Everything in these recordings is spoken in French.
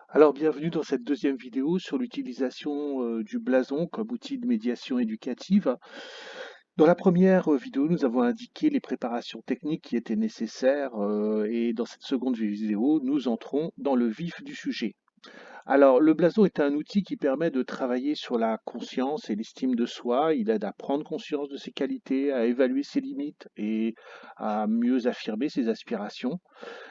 Alors, bienvenue dans cette deuxième vidéo sur l'utilisation du blason comme outil de médiation éducative. Dans la première vidéo, nous avons indiqué les préparations techniques qui étaient nécessaires et dans cette seconde vidéo, nous entrons dans le vif du sujet. Alors, le blason est un outil qui permet de travailler sur la conscience et l'estime de soi. Il aide à prendre conscience de ses qualités, à évaluer ses limites et à mieux affirmer ses aspirations.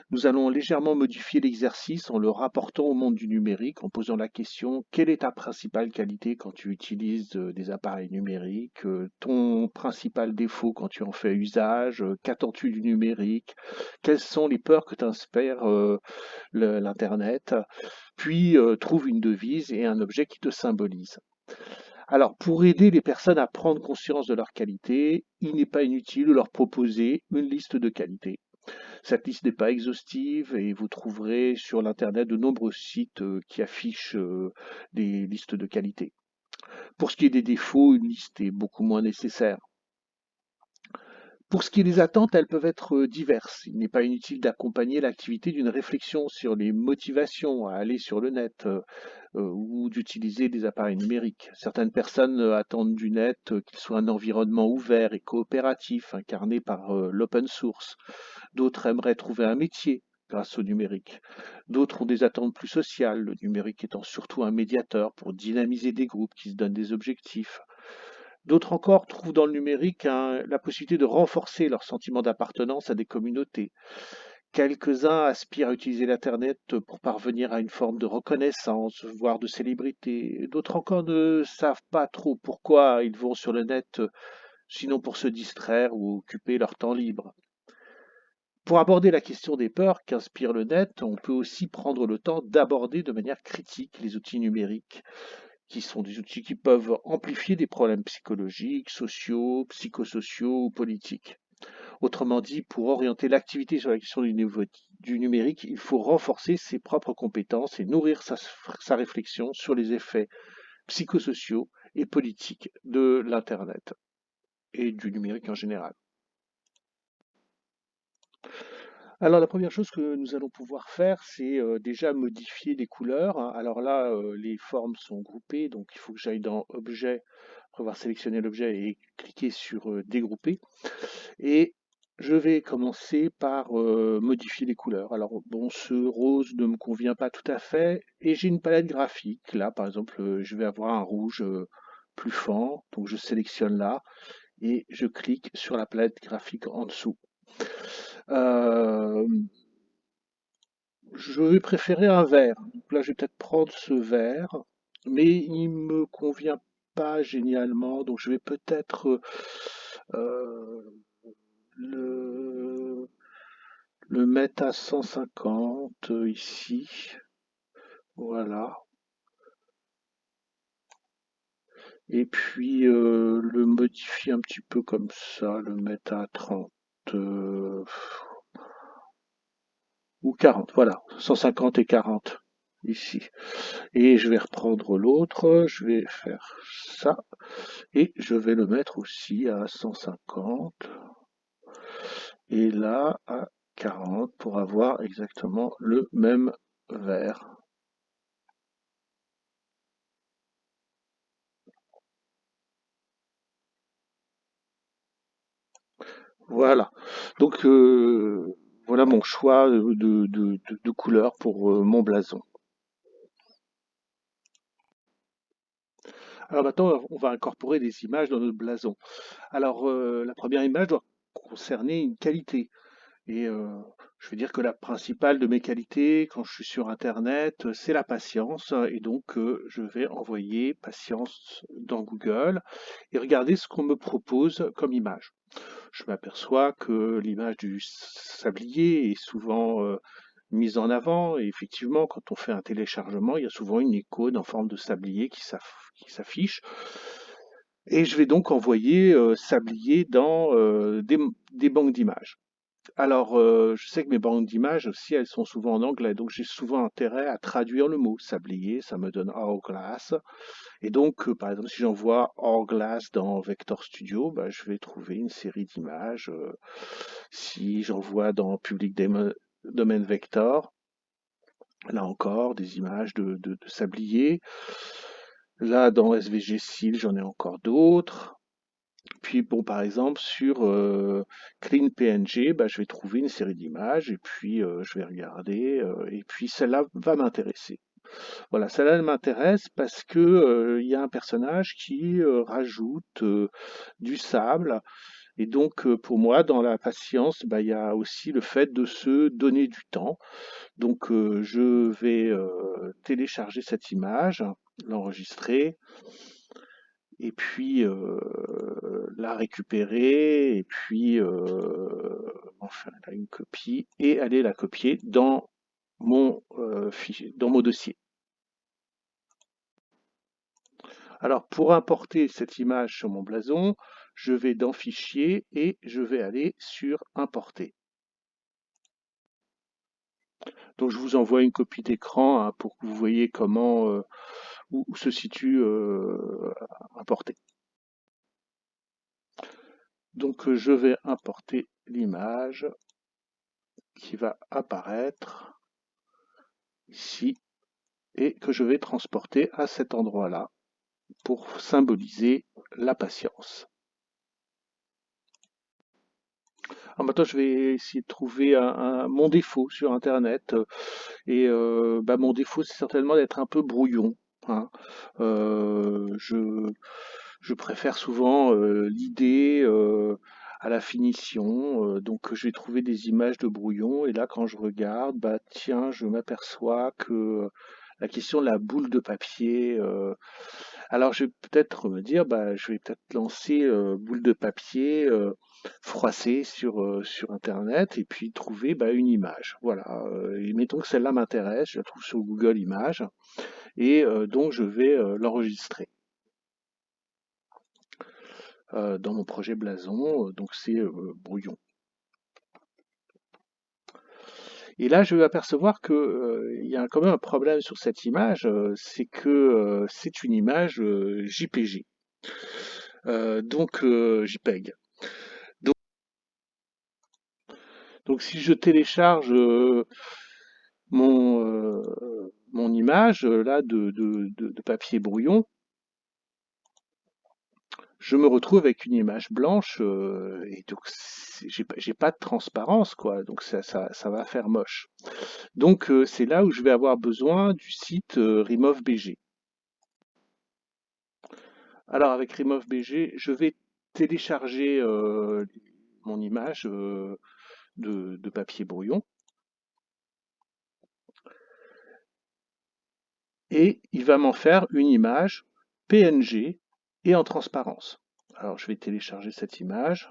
Nous allons légèrement modifier l'exercice en le rapportant au monde du numérique, en posant la question: quelle est ta principale qualité quand tu utilises des appareils numériques? Ton principal défaut quand tu en fais usage? Qu'attends-tu du numérique? Quelles sont les peurs que t'inspire l'Internet? Puis trouve une devise et un objet qui te symbolise. Alors, pour aider les personnes à prendre conscience de leurs qualités, il n'est pas inutile de leur proposer une liste de qualités. Cette liste n'est pas exhaustive et vous trouverez sur l'internet de nombreux sites qui affichent des listes de qualité. Pour ce qui est des défauts, une liste est beaucoup moins nécessaire. Pour ce qui est des attentes, elles peuvent être diverses. Il n'est pas inutile d'accompagner l'activité d'une réflexion sur les motivations à aller sur le net ou d'utiliser des appareils numériques. Certaines personnes attendent du net qu'il soit un environnement ouvert et coopératif, incarné par l'open source. D'autres aimeraient trouver un métier grâce au numérique. D'autres ont des attentes plus sociales, le numérique étant surtout un médiateur pour dynamiser des groupes qui se donnent des objectifs. D'autres encore trouvent dans le numérique la possibilité de renforcer leur sentiment d'appartenance à des communautés. Quelques-uns aspirent à utiliser l'Internet pour parvenir à une forme de reconnaissance, voire de célébrité. D'autres encore ne savent pas trop pourquoi ils vont sur le net, sinon pour se distraire ou occuper leur temps libre. Pour aborder la question des peurs qu'inspire le net, on peut aussi prendre le temps d'aborder de manière critique les outils numériques, qui sont des outils qui peuvent amplifier des problèmes psychologiques, sociaux, psychosociaux ou politiques. Autrement dit, pour orienter l'activité sur la question du numérique, il faut renforcer ses propres compétences et nourrir sa réflexion sur les effets psychosociaux et politiques de l'Internet et du numérique en général. Alors la première chose que nous allons pouvoir faire, c'est déjà modifier les couleurs, hein. Alors là, les formes sont groupées, donc il faut que j'aille dans Objet, avoir sélectionné l'objet et cliquer sur Dégrouper. Et je vais commencer par modifier les couleurs. Alors bon, ce rose ne me convient pas tout à fait, et j'ai une palette graphique. Là, par exemple, je vais avoir un rouge plus fort, donc je sélectionne là, et je clique sur la palette graphique en dessous. Euh, Je vais préférer un vert. Donc là, je vais peut-être prendre ce vert, mais il me convient pas génialement. Donc je vais peut-être euh, le, le mettre à 150 ici. Voilà. Et puis le modifier un petit peu comme ça, le mettre à 30 euh, ou 40. Voilà, 150 et 40 ici. Et je vais reprendre l'autre, je vais faire ça. Et je vais le mettre aussi à 150 et là à 40 pour avoir exactement le même vert. Voilà. Donc voilà mon choix de couleur pour mon blason. Alors maintenant, on va incorporer des images dans notre blason. Alors la première image doit concerner une qualité. Et je veux dire que la principale de mes qualités quand je suis sur internet, c'est la patience, et donc je vais envoyer patience dans Google et regarder ce qu'on me propose comme image. Je m'aperçois que l'image du sablier est souvent, mise en avant et effectivement quand on fait un téléchargement, il y a souvent une icône en forme de sablier qui s'affiche et je vais donc envoyer, sablier dans, des banques d'images. Alors, je sais que mes bandes d'images aussi, elles sont souvent en anglais, donc j'ai souvent intérêt à traduire le mot. Sablier, ça me donne hourglass. Et donc, par exemple, si j'envoie hourglass dans Vector Studio, bah, je vais trouver une série d'images. Si j'envoie dans Public Domain Vector, Là encore, des images de sablier. Là, dans SVG Style, j'en ai encore d'autres. Puis bon, par exemple, sur Clean PNG, bah, je vais trouver une série d'images et puis je vais regarder et puis celle-là va m'intéresser. Voilà, celle-là elle m'intéresse parce que il y a un personnage qui rajoute du sable et donc pour moi, dans la patience, bah, il y a aussi le fait de se donner du temps. Donc je vais télécharger cette image, l'enregistrer et puis la récupérer et puis en faire là une copie et aller la copier dans mon fichier, dans mon dossier. Alors pour importer cette image sur mon blason, je vais dans Fichier et je vais aller sur Importer. Donc je vous envoie une copie d'écran hein, pour que vous voyez comment où se situe Importer. Donc je vais importer l'image qui va apparaître ici et que je vais transporter à cet endroit-là pour symboliser la patience. Alors maintenant, je vais essayer de trouver mon défaut sur Internet. Et bah, mon défaut, c'est certainement d'être un peu brouillon, hein. Euh, je, je préfère souvent l'idée à la finition. Donc j'ai trouvé des images de brouillon et là quand je regarde, bah tiens, je m'aperçois que la question de la boule de papier. Alors je vais peut-être me dire, bah je vais peut-être lancer boule de papier froissée sur Internet et puis trouver bah, une image. Voilà. Et mettons que celle-là m'intéresse, je la trouve sur Google Images et donc je vais l'enregistrer dans mon projet Blason, donc c'est brouillon. Et là, je vais apercevoir que il y a quand même un problème sur cette image, c'est que c'est une image JPG, donc JPEG. Donc, donc si je télécharge mon image là de papier brouillon, je me retrouve avec une image blanche et donc j'ai pas de transparence quoi, donc ça va faire moche. Donc c'est là où je vais avoir besoin du site RemoveBG. Alors avec RemoveBG, je vais télécharger mon image de papier brouillon et il va m'en faire une image PNG et en transparence. Alors je vais télécharger cette image,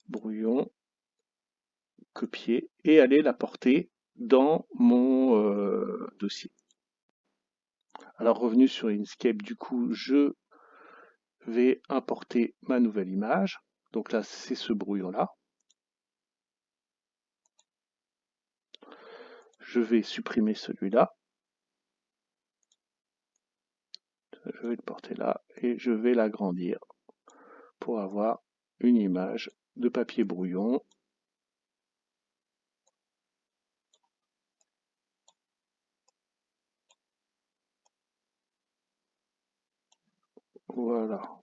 brouillon, copier et aller la porter dans mon dossier. Alors revenu sur Inkscape, du coup, je vais importer ma nouvelle image. Donc là, c'est ce brouillon-là. Je vais supprimer celui-là. Je vais le porter là et je vais l'agrandir pour avoir une image de papier brouillon. Voilà.